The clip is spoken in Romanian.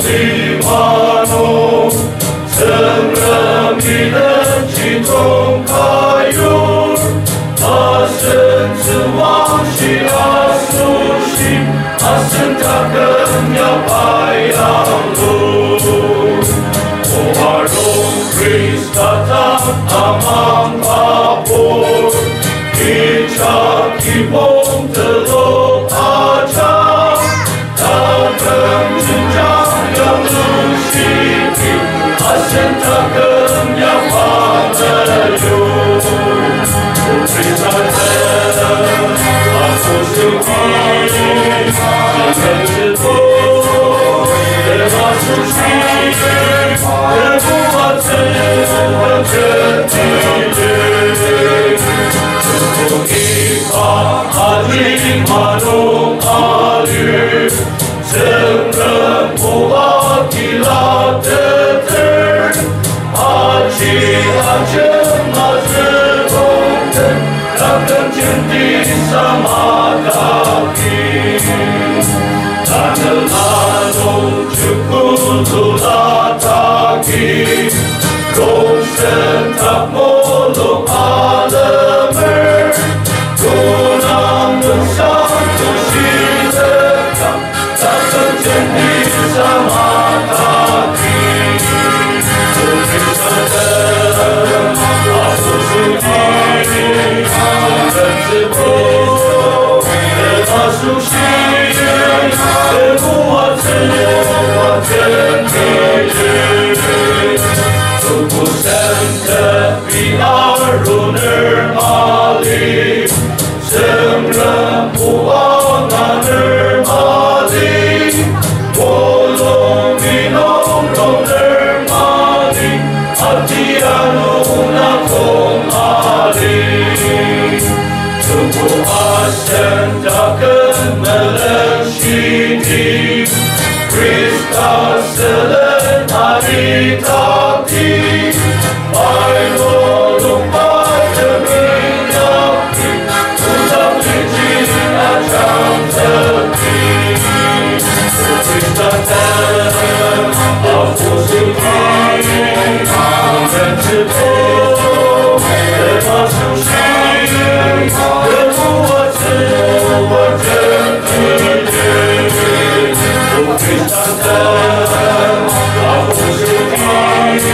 的马农，圣人迷人其中开有，阿神之王是阿苏西，阿神他更要白羊路，我阿荣 Krista amang kapur, Icha kibong telok aja, takkan jenjang yang lusiki, asen takkan yang padayu. Krista aku suki, jangan jatuh, termasuk terbuat sebuah jendela. Tuhan alim manung alim, sengren buat kilat teter, aji ajem azerongten, takkan jendi sama kaki. Tanah manung cukup tulataki, rong sentak molong alamer, gunang bersatu silakan, takkan jendi sama kaki. Putri sadar, aku suci, dan sebuah termasuk sini, terbuat sebuah jendela. Tubusan tepi aruner mali, semram puanganer mali, bolong minong roner mali, atianong nakong mali. Tubuh asen takkan melengshidi, Krista selen hari takti, pai bolong pai deminyaki, utang licin acam tepi. Krista ten, aku suki, dan sebuah termasuk sini, terbuat sebuah jendela. Krista ten, aku suki,